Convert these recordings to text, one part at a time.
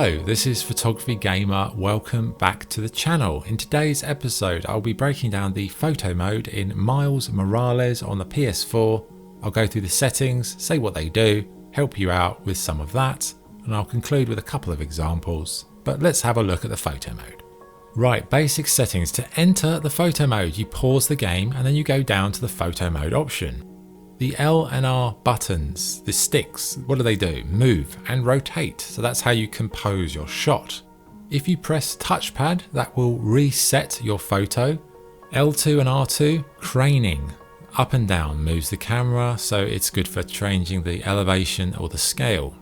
Hello, this is Photography Gamer. Welcome back to the channel. In today's episode, I'll be breaking down the photo mode in Miles Morales on the PS4. I'll go through the settings, say what they do, help you out with some of that, and I'll conclude with a couple of examples. But let's have a look at the photo mode. Right, basic settings. To enter the photo mode, you pause the game and then you go down to the photo mode option. The L and R buttons, the sticks, what do? Move and rotate. So that's how you compose your shot. If you press touchpad, that will reset your photo. L2 and R2, craning. Up and down moves the camera, so it's good for changing the elevation or the scale.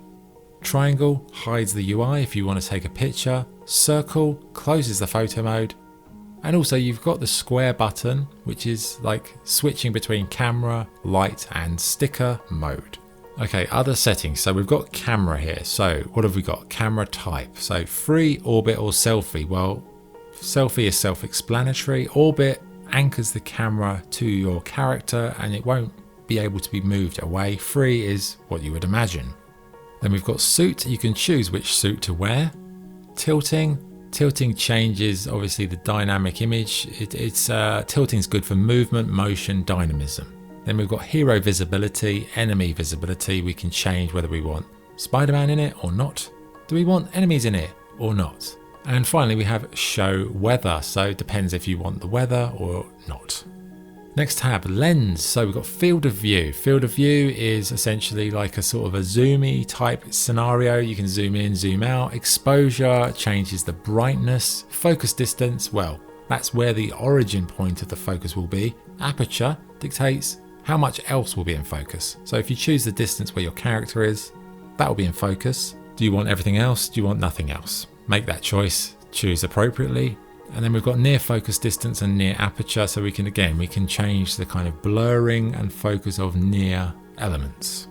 Triangle hides the UI if you want to take a picture. Circle closes the photo mode. And also you've got the square button, which is like switching between camera, light and sticker mode. Okay, other settings. So we've got camera here. So what have we got? Camera type. So free, orbit or selfie. Well, selfie is self-explanatory. Orbit anchors the camera to your character and it won't be able to be moved away. Free is what you would imagine. Then we've got suit. You can choose which suit to wear. Tilting changes obviously the dynamic image. Tilting is good for movement, motion, dynamism. Then we've got hero visibility, enemy visibility. We can change whether we want Spider-Man in it or not. Do we want enemies in it or not? And finally we have show weather. So it depends if you want the weather or not. Next tab, lens. So we've got field of view. Field of view is essentially like a sort of a zoomy type scenario. You can zoom in, zoom out. Exposure changes the brightness. Focus distance, well, that's where the origin point of the focus will be. Aperture dictates how much else will be in focus. So if you choose the distance where your character is, that will be in focus. Do you want everything else? Do you want nothing else? Make that choice, choose appropriately. And then we've got near focus distance and near aperture, so we can change the kind of blurring and focus of near elements.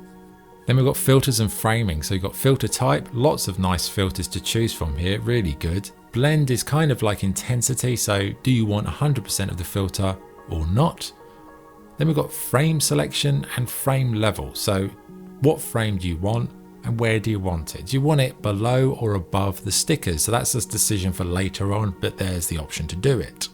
Then we've got filters and framing. So you've got filter type, lots of nice filters to choose from here, really good. Blend is kind of like intensity, so do you want 100% of the filter or not? Then we've got frame selection and frame level. So what frame do you want? And where do you want it? Do you want it below or above the stickers? So that's a decision for later on, but there's the option to do it.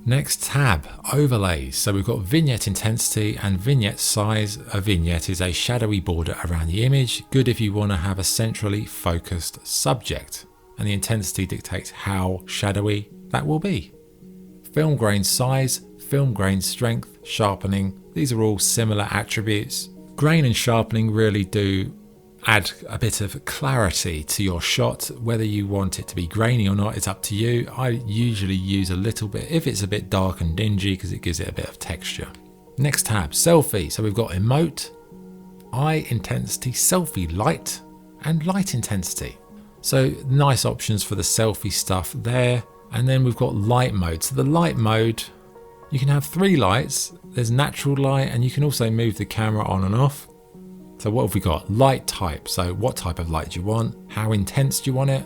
Next tab, overlays. So we've got vignette intensity and vignette size. A vignette is a shadowy border around the image. Good if you want to have a centrally focused subject. And the intensity dictates how shadowy that will be. Film grain size, film grain strength, sharpening. These are all similar attributes. Grain and sharpening really do add a bit of clarity to your shot. Whether you want it to be grainy or not, it's up to you. I usually use a little bit if it's a bit dark and dingy because it gives it a bit of texture. Next tab, selfie. So we've got emote, eye intensity, selfie light and light intensity. So nice options for the selfie stuff there. And then we've got light mode. So the light mode, you can have 3 lights. There's natural light and you can also move the camera on and off. So what have we got? Light type. So what type of light do you want? How intense do you want it?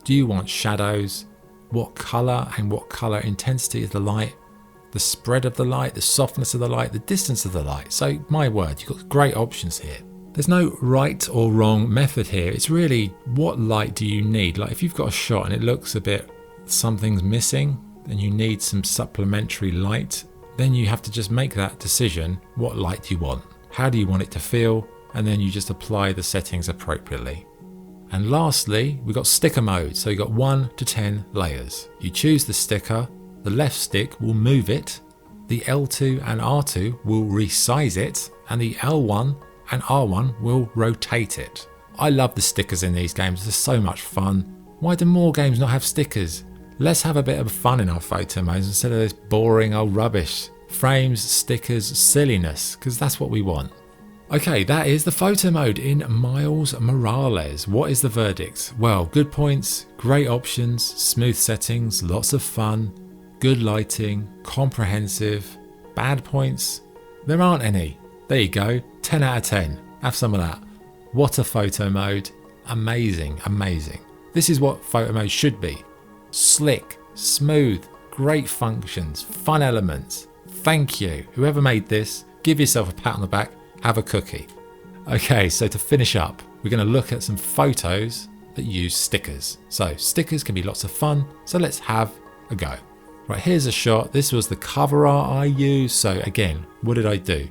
Do you want shadows? What color and what color intensity is the light? The spread of the light, the softness of the light, the distance of the light. So my word, you've got great options here. There's no right or wrong method here. It's really what light do you need? Like if you've got a shot and it looks a bit, something's missing and you need some supplementary light, then you have to just make that decision. What light do you want? How do you want it to feel? And then you just apply the settings appropriately. And lastly, we've got sticker mode. So you've got 1 to 10 layers. You choose the sticker, the left stick will move it, the L2 and R2 will resize it, and the L1 and R1 will rotate it. I love the stickers in these games, they're so much fun. Why do more games not have stickers? Let's have a bit of fun in our photo modes instead of this boring old rubbish. Frames, stickers, silliness, because that's what we want. Okay, that is the photo mode in Miles Morales. What is the verdict? Well, good points, great options, smooth settings, lots of fun, good lighting, comprehensive. Bad points? There aren't any. There you go, 10 out of 10. Have some of that. What a photo mode. Amazing, amazing. This is what photo mode should be. Slick, smooth, great functions, fun elements. Thank you. Whoever made this, give yourself a pat on the back. Have a cookie. Okay, so to finish up, we're going to look at some photos that use stickers. So stickers can be lots of fun, so let's have a go. Right, here's a shot. This was the cover art I used. So again, what did I do?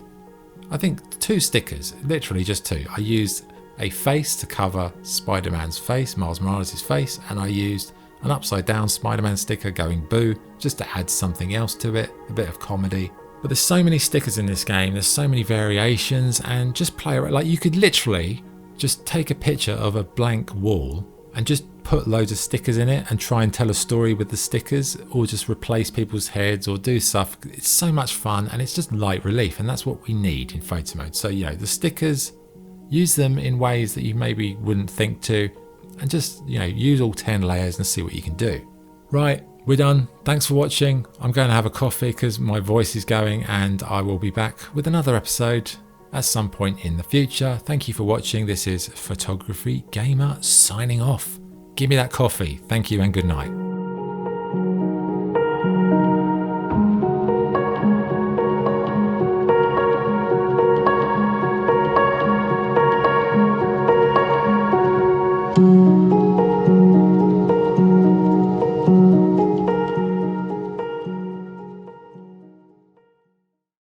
I think 2 stickers, literally just 2. I used a face to cover Spider-Man's face, Miles Morales' face, and I used an upside down Spider-Man sticker going boo, just to add something else to it, a bit of comedy. But there's so many stickers in this game, there's so many variations, and just play around. Like, you could literally just take a picture of a blank wall and just put loads of stickers in it and try and tell a story with the stickers, or just replace people's heads or do stuff. It's so much fun, and it's just light relief, and that's what we need in photo mode. So the stickers, use them in ways that you maybe wouldn't think to, and just use all 10 layers and see what you can do. Right, we're done. Thanks for watching. I'm going to have a coffee because my voice is going, and I will be back with another episode at some point in the future. Thank you for watching. This is Photography Gamer signing off. Give me that coffee. Thank you and good night.